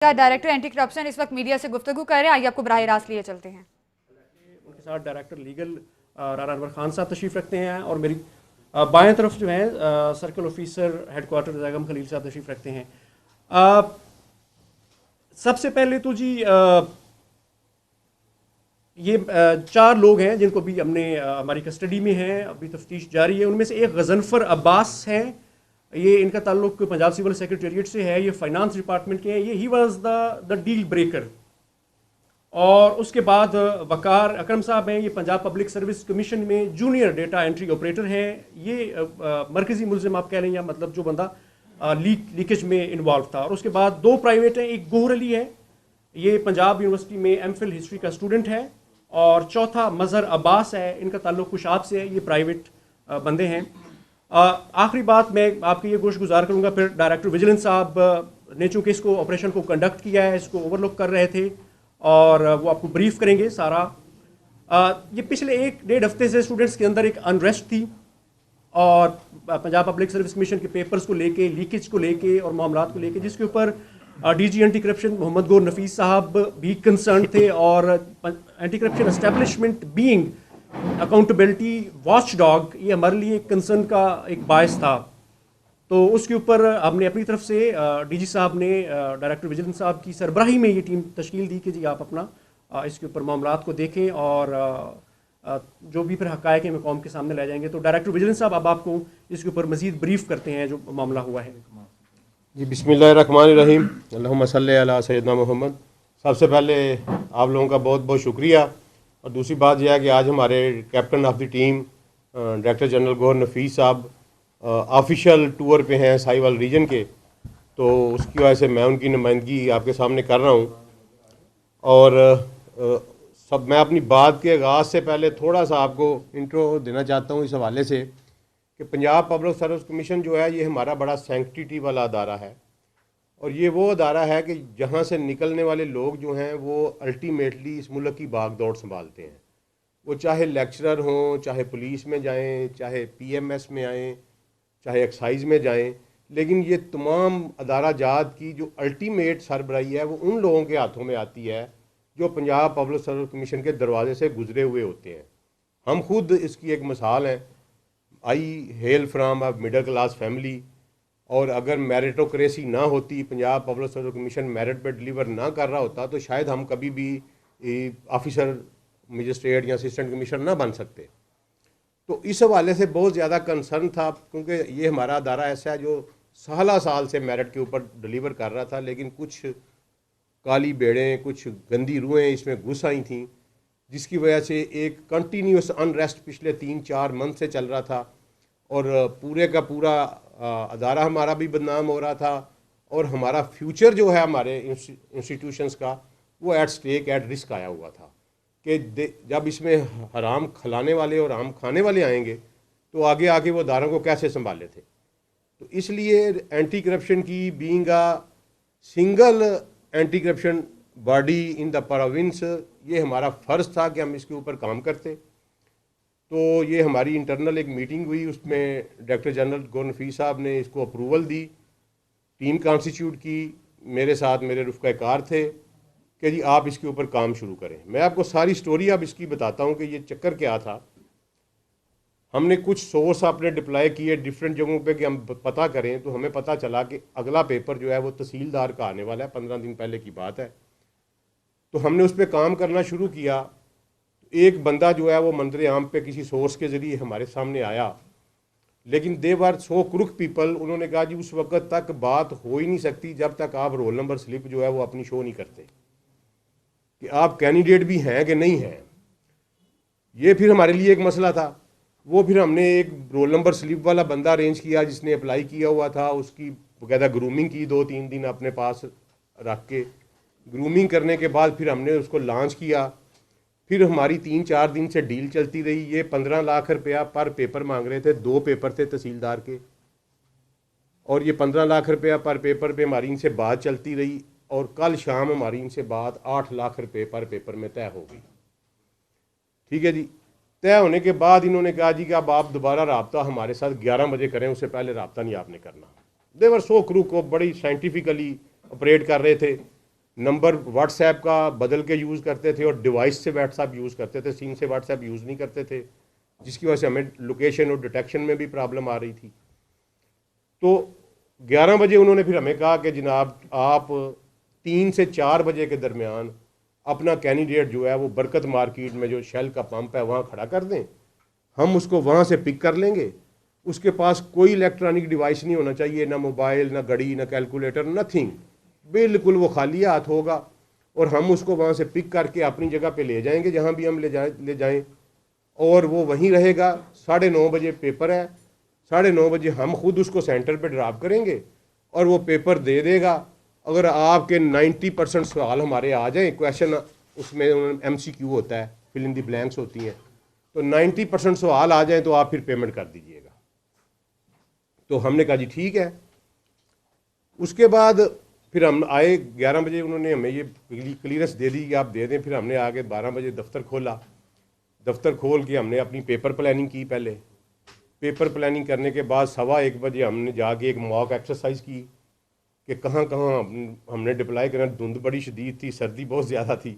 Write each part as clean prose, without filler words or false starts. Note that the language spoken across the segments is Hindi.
डायरेक्टर एंटी करप्शन इस वक्त मीडिया से गुफ्तगू कर रहे हैं, आइए आपको बराह रास्त लिए चलते हैं। उनके साथ डायरेक्टर लीगल राना अनवर खान साहब तशरीफ़ रखते हैं और मेरी बाएं तरफ जो है circle officer headquarter Zaigham Khalil साहब तशरीफ़ रखते हैं। सबसे पहले तो जी ये 4 लोग हैं जिनको भी हमने हमारी कस्टडी में हैं, अभी तफ्तीश जारी है। उनमें से एक गजनफर अब्बास हैं, ये इनका ताल्लुक पंजाब सिविल सेक्रेटेरिएट से है, ये फाइनेंस डिपार्टमेंट के हैं। ये he was the deal breaker. और उसके बाद वकार अकरम साहब हैं, ये पंजाब पब्लिक सर्विस कमीशन में जूनियर डेटा एंट्री ऑपरेटर हैं। ये मरकज़ी मुलजिम आप कह लें, या मतलब जो बंदा लीकेज में इन्वॉल्व था। और उसके बाद 2 प्राइवेट हैं, एक गोहर अली है, ये पंजाब यूनिवर्सिटी में एमफिल हिस्ट्री का स्टूडेंट है, और चौथा मज़हर अब्बास है, इनका ताल्लुक कुशाब से है, ये प्राइवेट बंदे हैं। आखिरी बात मैं आपके ये गोश गुजार करूँगा, फिर डायरेक्टर विजिलेंस साहब ने चूँकि इसको ऑपरेशन को कंडक्ट किया है, इसको ओवरलुक कर रहे थे और वो आपको ब्रीफ करेंगे सारा। ये पिछले 1-1.5 हफ्ते से स्टूडेंट्स के अंदर एक अनरेस्ट थी, और पंजाब पब्लिक सर्विस कमीशन के पेपर्स को लेके, लीकेज को लेके और मामलात को लेके, जिसके ऊपर डीजी एंटी करप्शन मोहम्मद गौर नफीस साहब भी कंसर्न थे, और anti corruption establishment being accountability watch dog, ये हमारे लिए कंसर्न का एक बायस था। तो उसके ऊपर हमने अपनी तरफ से डीजी साहब ने डायरेक्टर विजिलेंस साहब की सरबराही में ये टीम तश्कील दी कि जी आप अपना इसके ऊपर मामलात को देखें, और जो भी फिर हक़ाइक़ हैं कौम के सामने ला जाएंगे। तो डायरेक्टर विजिलेंस साहब अब आपको इसके ऊपर मज़ीद ब्रीफ करते हैं जो मामला हुआ है। जी बिस्मिल्लाहिर्रहमानिर्रहीम, अल्लाहुम्मा सल्ली अला सय्यदना मोहम्मद। सबसे पहले आप लोगों का बहुत बहुत शुक्रिया। और दूसरी बात यह है कि आज हमारे captain of the team director general Gauhar Nafees साहब ऑफिशियल टूर पे हैं साहिवाल रीजन के, तो उसकी वजह से मैं उनकी नुमाइंदगी आपके सामने कर रहा हूँ। और मैं अपनी बात के आगाज़ से पहले थोड़ा सा आपको इंट्रो देना चाहता हूँ इस हवाले से कि पंजाब पब्लिक सर्विस कमीशन जो है ये हमारा बड़ा सैंक्टिटी वाला अदारा है, और ये वो अदारा है कि जहाँ से निकलने वाले लोग जो हैं वो अल्टीमेटली इस मुल्क की भागदौड़ संभालते हैं। वो चाहे लेक्चरर हों, चाहे पुलिस में जाएं, चाहे पीएमएस में आएँ, चाहे एक्साइज में जाएं, लेकिन ये तमाम अदारा जात की जो अल्टीमेट सरबराही है वो उन लोगों के हाथों में आती है जो पंजाब पब्लिक सर्विस कमीशन के दरवाजे से गुजरे हुए होते हैं। हम खुद इसकी एक मिसाल हैं। I hail from a middle class family, और अगर मेरिटोक्रेसी ना होती, Punjab public service commission merit पे डिलीवर ना कर रहा होता, तो शायद हम कभी भी ऑफिसर मजिस्ट्रेट या असिस्टेंट कमिश्नर ना बन सकते। तो इस हवाले से बहुत ज़्यादा कंसर्न था, क्योंकि ये हमारा अदारा ऐसा है जो साल से मेरिट के ऊपर डिलीवर कर रहा था, लेकिन कुछ काली बेड़ें, कुछ गंदी रूहें इसमें घुस आई थीं, जिसकी वजह से एक कंटिन्यूस अनरेस्ट पिछले 3-4 मंथ से चल रहा था, और पूरे का पूरा अदारा हमारा भी बदनाम हो रहा था, और हमारा फ्यूचर जो है हमारे इंस्टीट्यूशंस का वो एट स्टेक, एट रिस्क आया हुआ था कि जब इसमें हराम खिलाने वाले और हराम खाने वाले आएंगे तो आगे आके वो अदारों को कैसे संभाले थे। तो इसलिए एंटी करप्शन की being a single anti corruption body in the province, ये हमारा फ़र्ज़ था कि हम इसके ऊपर काम करते। तो ये हमारी इंटरनल एक मीटिंग हुई, उसमें डायरेक्टर जनरल गौहर नफीस साहब ने इसको अप्रूवल दी, टीम कॉन्स्टिट्यूट की, मेरे साथ मेरे रुफ़क़ाकार थे कि जी आप इसके ऊपर काम शुरू करें। मैं आपको सारी स्टोरी अब इसकी बताता हूँ कि ये चक्कर क्या था। हमने कुछ सोर्स अपने डिप्लॉय किए डिफरेंट जगहों पे कि हम पता करें, तो हमें पता चला कि अगला पेपर जो है वो तहसीलदार का आने वाला है, 15 दिन पहले की बात है। तो हमने उस पर काम करना शुरू किया। एक बंदा जो है वो मंजर आम पे किसी सोर्स के ज़रिए हमारे सामने आया, लेकिन दे वर सो क्रुक पीपल। उन्होंने कहा जी उस वक्त तक बात हो ही नहीं सकती जब तक आप रोल नंबर स्लिप जो है वो अपनी शो नहीं करते कि आप कैंडिडेट भी हैं कि नहीं हैं। ये फिर हमारे लिए एक मसला था। वो फिर हमने एक रोल नंबर स्लिप वाला बंदा अरेंज किया जिसने अप्लाई किया हुआ था, उसकी बकायदा ग्रूमिंग की 2-3 दिन अपने पास रख के। ग्रूमिंग करने के बाद फिर हमने उसको लॉन्च किया। फिर हमारी 3-4 दिन से डील चलती रही। ये 15 लाख रुपया पर पेपर मांग रहे थे, 2 पेपर थे तहसीलदार के, और ये 15 लाख रुपया पर पेपर पे हमारी इनसे बात चलती रही, और कल शाम हमारी इनसे बात 8 लाख रुपये पर पेपर में तय हो गई। ठीक है जी। तय होने के बाद इन्होंने कहा जी कि अब आप दोबारा रब्ता हमारे साथ 11 बजे करें, उससे पहले रब्ता नहीं आपने करना। देवर सो क्रू को बड़ी साइंटिफिकली ऑपरेट कर रहे थे। नंबर व्हाट्सएप का बदल के यूज़ करते थे और डिवाइस से व्हाट्सएप यूज़ करते थे, सिम से व्हाट्सएप यूज़ नहीं करते थे, जिसकी वजह से हमें लोकेशन और डिटेक्शन में भी प्रॉब्लम आ रही थी। तो 11 बजे उन्होंने फिर हमें कहा कि जनाब आप 3 से 4 बजे के दरमियान अपना कैंडिडेट जो है वो बरकत मार्केट में जो शेल का पंप है वहाँ खड़ा कर दें, हम उसको वहाँ से पिक कर लेंगे। उसके पास कोई इलेक्ट्रॉनिक डिवाइस नहीं होना चाहिए, ना मोबाइल, ना घड़ी, ना कैलकुलेटर, नथिंग, बिल्कुल वो खाली हाथ होगा और हम उसको वहाँ से पिक करके अपनी जगह पे ले जाएंगे जहाँ भी हम ले जाएं और वो वहीं रहेगा। 9:30 बजे पेपर है, 9:30 बजे हम खुद उसको सेंटर पे ड्रॉप करेंगे और वो पेपर दे देगा। अगर आपके 90% सवाल हमारे आ जाएं, क्वेश्चन उसमें MCQ होता है, फिल इन दी ब्लैंक्स होती हैं, तो 90% सवाल आ जाएं तो आप फिर पेमेंट कर दीजिएगा। तो हमने कहा जी ठीक है। उसके बाद फिर हम आए 11 बजे, उन्होंने हमें ये क्लियरेंस दे दी कि आप दे दें। फिर हमने आगे 12 बजे दफ्तर खोला, दफ्तर खोल के हमने अपनी पेपर प्लानिंग की। पहले पेपर प्लानिंग करने के बाद 1:15 बजे हमने जाके एक मॉक एक्सरसाइज की कि कहाँ कहाँ हमने डिप्लाई करना। धुंध बड़ी शदीद थी, सर्दी बहुत ज़्यादा थी,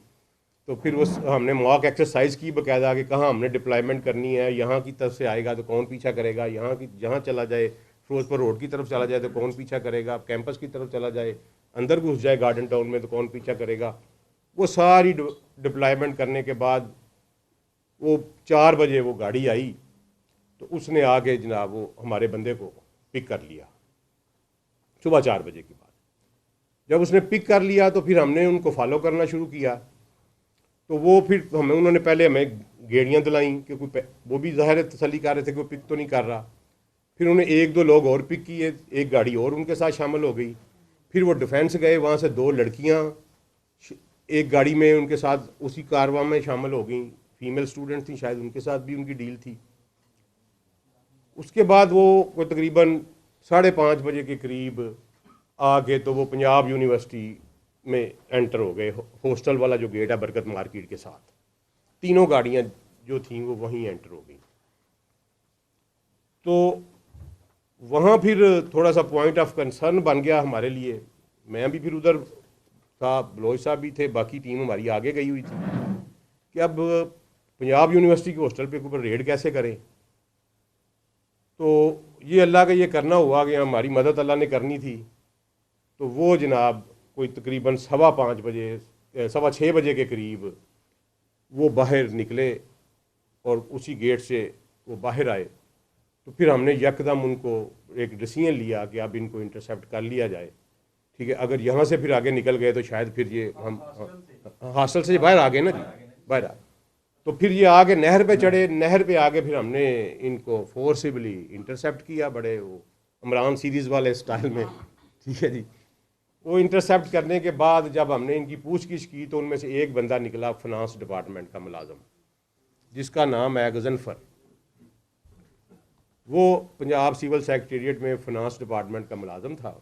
तो फिर वो हमने मॉक एक्सरसाइज की बाकायदा कि कहाँ हमने डिप्लॉयमेंट करनी है। यहाँ की तरफ से आएगा तो कौन पीछा करेगा, यहाँ की जहाँ चला जाए, फिरोजपुर रोड की तरफ चला जाए तो कौन पीछा करेगा, कैंपस की तरफ चला जाए, अंदर घुस जाए गार्डन टाउन में तो कौन पीछा करेगा। वो सारी डिप्लॉयमेंट करने के बाद वो 4 बजे वो गाड़ी आई तो उसने आके जनाब वो हमारे बंदे को पिक कर लिया सुबह 4 बजे के बाद। जब उसने पिक कर लिया तो फिर हमने उनको फॉलो करना शुरू किया। तो वो फिर उन्होंने पहले हमें गेड़ियाँ दिलाई कि कोई, वो भी ज़ाहिर है तसल्ली कर रहे थे कि वो पिक तो नहीं कर रहा। फिर उन्हें 1-2 लोग और पिक किए, एक गाड़ी और उनके साथ शामिल हो गई। फिर वो डिफेंस गए, वहाँ से 2 लड़कियाँ एक गाड़ी में उनके साथ उसी कारवां में शामिल हो गई, फीमेल स्टूडेंट थी, शायद उनके साथ भी उनकी डील थी। उसके बाद वो कोई तकरीबन 5:30 बजे के करीब आके तो वो पंजाब यूनिवर्सिटी में एंटर हो गए, हॉस्टल वाला जो गेट है बरकत मार्केट के साथ। तीनों गाड़ियाँ जो थीं वो वहीं एंटर हो गई। तो वहाँ फिर थोड़ा सा पॉइंट ऑफ कंसर्न बन गया हमारे लिए। मैं भी फिर उधर था, बलोच साहब भी थे, बाकी टीम हमारी आगे गई हुई थी कि अब पंजाब यूनिवर्सिटी के हॉस्टल पे ऊपर रेड कैसे करें। तो ये अल्लाह का ये करना हुआ कि हमारी मदद अल्लाह ने करनी थी। तो वो जनाब कोई तकरीबन 5:15 बजे 6:15 बजे के करीब वो बाहर निकले और उसी गेट से वो बाहर आए। तो फिर हमने यकदम उनको एक डिसीजन लिया कि अब इनको इंटरसेप्ट कर लिया जाए, ठीक है। अगर यहाँ से फिर आगे निकल गए तो शायद फिर ये हम हॉस्टल से बाहर आ गए ना जी, बाहर आ। तो फिर ये आगे नहर पे चढ़े, नहर पे आगे फिर हमने इनको फोर्सिबली इंटरसेप्ट किया, बड़े वो इमरान सीरीज़ वाले स्टाइल में, ठीक है जी। वो इंटरसेप्ट करने के बाद जब हमने इनकी पूछगिछ की तो उनमें से एक बंदा निकला फिनांस डिपार्टमेंट का मुलाजम, जिसका नाम है गजनफर। वो पंजाब सिविल सेक्रेटेरिएट में फिनांस डिपार्टमेंट का मुलाजम था।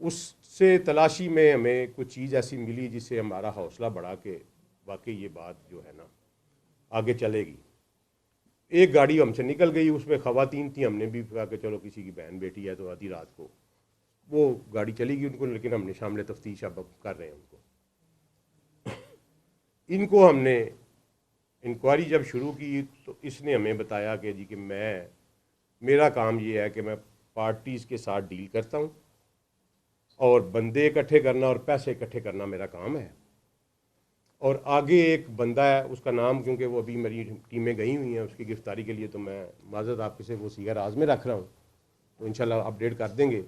उससे तलाशी में हमें कुछ चीज़ ऐसी मिली जिससे हमारा हौसला बढ़ा के वाकई ये बात जो है ना आगे चलेगी। एक गाड़ी हमसे निकल गई, उसमें ख़वातीन थी, हमने भी कहा कि चलो किसी की बहन बेटी है तो आधी रात को वो गाड़ी चली गई उनको, लेकिन हमने शामिल तफ्तीश अब कर रहे हैं उनको। इनको हमने इंक्वायरी जब शुरू की तो इसने हमें बताया कि जी कि मेरा काम ये है कि मैं पार्टीज़ के साथ डील करता हूँ और बंदे इकट्ठे करना और पैसे इकट्ठे करना मेरा काम है। और आगे एक बंदा है, उसका नाम क्योंकि वो अभी मेरी टीम में गई हुई हैं उसकी गिरफ्तारी के लिए, तो मैं माज़रत आपके से वो सीगा राज में रख रहा हूँ, तो इंशाल्लाह अपडेट कर देंगे।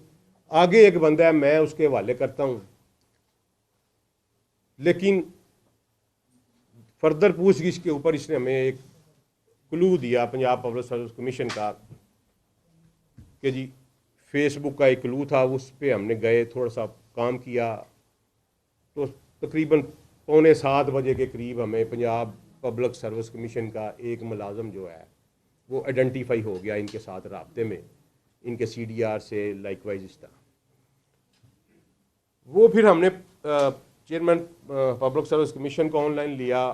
आगे एक बंदा है, मैं उसके हवाले करता हूँ, लेकिन फर्दर पूछगिछ के ऊपर इसने हमें एक क्लू दिया पंजाब पब्लिक सर्विस कमीशन का कि जी फेसबुक का एक क्लू था, उस पर हमने गए, थोड़ा सा काम किया। तो तकरीबन 6:45 बजे के करीब हमें पंजाब पब्लिक सर्विस कमीशन का एक मुलाजम जो है वो आइडेंटिफाई हो गया इनके साथ राब्ते में, इनके CDR से लाइकवाइज इस तरह। वो फिर हमने चेयरमैन पब्लिक सर्विस कमीशन को ऑनलाइन लिया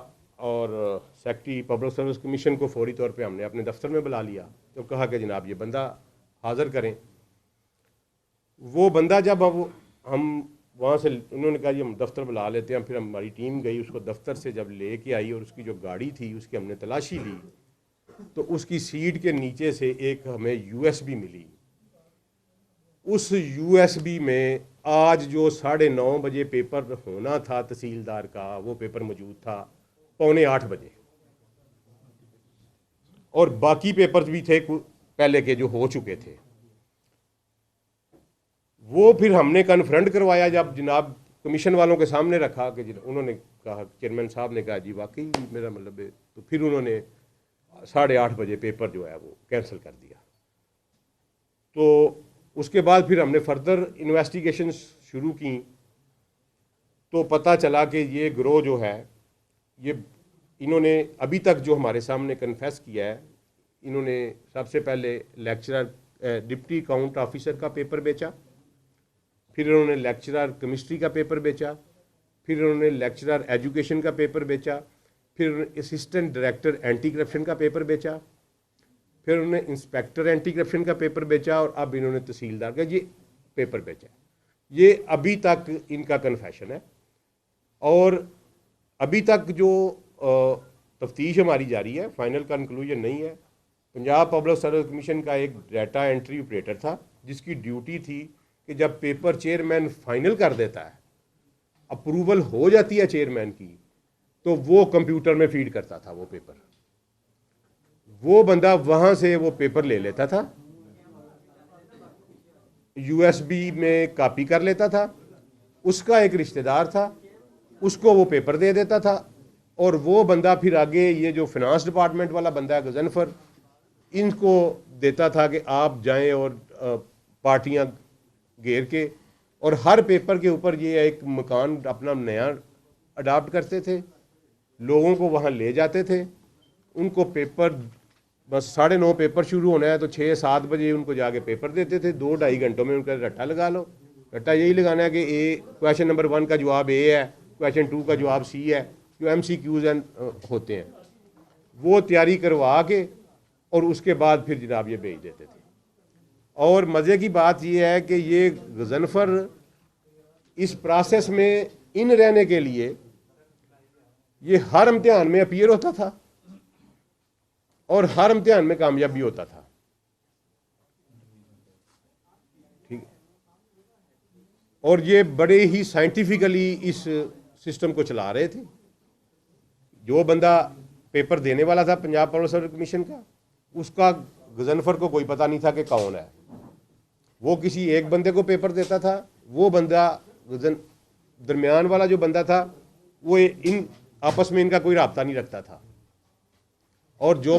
और सेक्रेटरी पब्लिक सर्विस कमीशन को फौरी तौर पे हमने अपने दफ्तर में बुला लिया। तो कहा कि जनाब ये बंदा हाज़िर करें। वो बंदा जब अब हम वहाँ से उन्होंने कहा जी हम दफ्तर बुला लेते हैं। फिर हमारी टीम गई, उसको दफ्तर से जब ले के आई और उसकी जो गाड़ी थी उसकी हमने तलाशी ली, तो उसकी सीट के नीचे से एक हमें यूएसबी मिली। उस यूएसबी में आज जो 9:30 बजे पेपर होना था तहसीलदार का, वो पेपर मौजूद था 7:45 बजे, और बाकी पेपर्स भी थे पहले के जो हो चुके थे। वो फिर हमने कन्फ्रंट करवाया, जब जनाब कमीशन वालों के सामने रखा कि उन्होंने कहा, चेयरमैन साहब ने कहा जी वाकई मेरा मतलब है, तो फिर उन्होंने 8:30 बजे पेपर जो है वो कैंसिल कर दिया। तो उसके बाद फिर हमने फर्दर इन्वेस्टिगेशन शुरू की, तो पता चला कि ये ग्रोह जो है, ये इन्होंने अभी तक जो हमारे सामने कन्फेस किया है, इन्होंने सबसे पहले लेक्चरर डिप्टी अकाउंट ऑफिसर का पेपर बेचा, फिर इन्होंने लेक्चरर केमिस्ट्री का पेपर बेचा, फिर इन्होंने लेक्चरर एजुकेशन का पेपर बेचा, फिर असिस्टेंट डायरेक्टर एंटी करप्शन का पेपर बेचा, फिर उन्होंने इंस्पेक्टर एंटी करप्शन का पेपर बेचा, और अब इन्होंने तहसीलदार का ये पेपर बेचा। ये अभी तक इनका कन्फेशन है, और अभी तक जो तफ्तीश हमारी जारी है, फाइनल कंक्लूजन नहीं है। पंजाब पब्लिक सर्विस कमीशन का एक डाटा एंट्री ऑपरेटर था जिसकी ड्यूटी थी कि जब पेपर चेयरमैन फाइनल कर देता है, अप्रूवल हो जाती है चेयरमैन की, तो वो कंप्यूटर में फीड करता था वो पेपर। वो बंदा वहां से वो पेपर ले लेता था, यूएसबी में कॉपी कर लेता था, उसका एक रिश्तेदार था, उसको वो पेपर दे देता था, और वो बंदा फिर आगे ये जो फिनांस डिपार्टमेंट वाला बंदा है गजनफर, इनको देता था कि आप जाएं और पार्टियां घेर के, और हर पेपर के ऊपर ये एक मकान अपना नया अडाप्ट करते थे, लोगों को वहाँ ले जाते थे, उनको पेपर बस 9:30 पेपर शुरू होना है तो 6-7 बजे उनको जाके पेपर देते थे। 2-2.5 घंटों में उनका रट्टा लगा लो। रट्टा यही लगाना है कि ए क्वेश्चन नंबर 1 का जवाब ए है, क्वेश्चन 2 का जवाब सी है, जो MCQs होते हैं वो तैयारी करवा के, और उसके बाद फिर जनाब ये भेज देते थे। और मज़े की बात यह है कि ये गजनफर इस प्रोसेस में इन रहने के लिए ये हर इम्तिहान में अपीयर होता था और हर इम्तिहान में कामयाब भी होता था। ठीक है, और ये बड़े ही साइंटिफिकली इस सिस्टम को चला रहे थे। जो बंदा पेपर देने वाला था पंजाब पब्लिक सर्विस कमीशन का, उसका गजनफर को कोई पता नहीं था कि कौन है। वो किसी एक बंदे को पेपर देता था, वो बंदा दरमियान वाला जो बंदा था वो इन आपस में इनका कोई राब्ता नहीं रखता था, और जो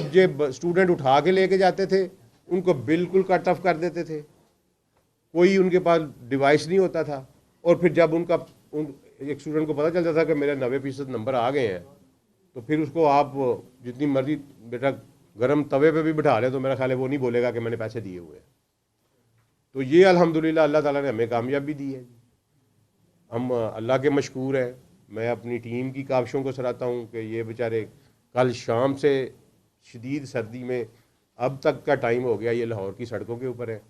स्टूडेंट उठा के लेके जाते थे उनको बिल्कुल कट ऑफ कर देते थे। कोई उनके पास डिवाइस नहीं होता था, और फिर जब एक स्टूडेंट को पता चलता था कि मेरे 90% नंबर आ गए हैं, तो फिर उसको आप जितनी मर्जी बेटा गरम तवे पे भी बिठा लें तो मेरा ख्याल है वो नहीं बोलेगा कि मैंने पैसे दिए हुए हैं। तो ये अल्हम्दुलिल्लाह अल्लाह ताला ने हमें कामयाबी दी है। हम अल्लाह के मशकूर हैं। मैं अपनी टीम की काविशों को सराहता हूँ कि ये बेचारे कल शाम से शदीद सर्दी में अब तक का टाइम हो गया, ये लाहौर की सड़कों के ऊपर है,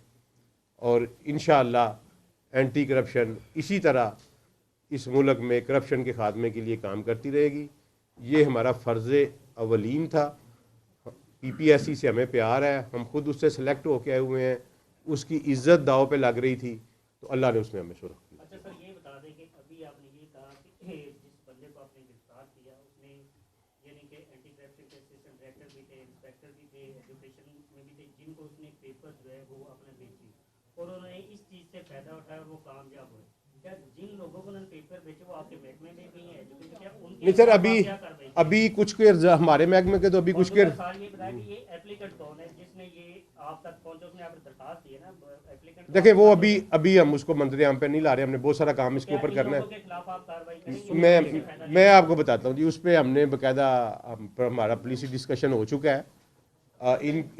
और इंशाअल्लाह एंटी करप्शन इसी तरह इस मुल्क में करप्शन के ख़ात्मे के लिए काम करती रहेगी। ये हमारा फ़र्ज़ अवलीन था। PPSC से हमें प्यार है, हम खुद उससे सेलेक्ट होके आए हुए हैं, उसकी इज्जत दाव पे लग रही थी तो अल्लाह ने उसमें हमें सुरख दी। अच्छा सर, ये बता दें कि अभी आपने ये कहा कि जिस बंदे को आपने गिरफ्तार किया उसने यानी कि एंटी करप्शन के असिस्टेंट डायरेक्टर भी थे, इंस्पेक्टर भी थे, एजुकेशन में भी थे, जिनको उसने पेपर जो है वो आपने बेची और उन्होंने इस चीज़ से फ़ायदा उठाया और वो कामयाब हुए। क्या जिन लोगों को उन्होंने पेपर बेचे वो आपके महकमे में भी हैं एजुकेशन, क्या उनके नहीं सर, अभी कुछ के हमारे महकमे के तो अभी कुछ के ये बताया कि ये एप्लीकेंट कौन है जिसने ये आप तक पहुंचे, उसने आपने दरखास्त दी है ना एप्लीकेंट। देखिए वो अभी हम उसको मंजरे आम पे नहीं ला रहे, हमने बहुत सारा काम इसके ऊपर करना है। मैं आपको बताता हूँ जी, उस पर हमने बाकायदा हमारा पुलिस डिस्कशन हो चुका है।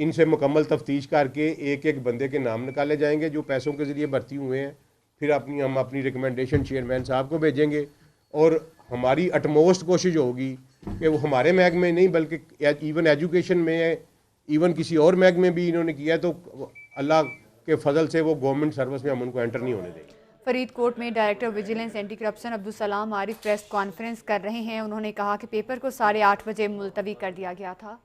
इनसे मुकम्मल तफ्तीश करके एक एक बंदे के नाम निकाले जाएंगे जो पैसों के ज़रिए भर्ती हुए हैं। फिर हम अपनी रिकमेंडेशन चेयरमैन साहब को भेजेंगे, और हमारी अटमोस्ट कोशिश होगी कि वो हमारे महकमे में नहीं बल्कि इवन एजुकेशन में है, इवन किसी और महकमे में भी इन्होंने किया तो अल्लाह के फजल से वो गवर्नमेंट सर्विस में हम उनको एंटर नहीं होने देंगे। फरीदकोट में director vigilance anti corruption Abdul Salam Arif press conference कर रहे हैं। उन्होंने कहा कि पेपर को 8:30 बजे मुलतवी कर दिया गया था।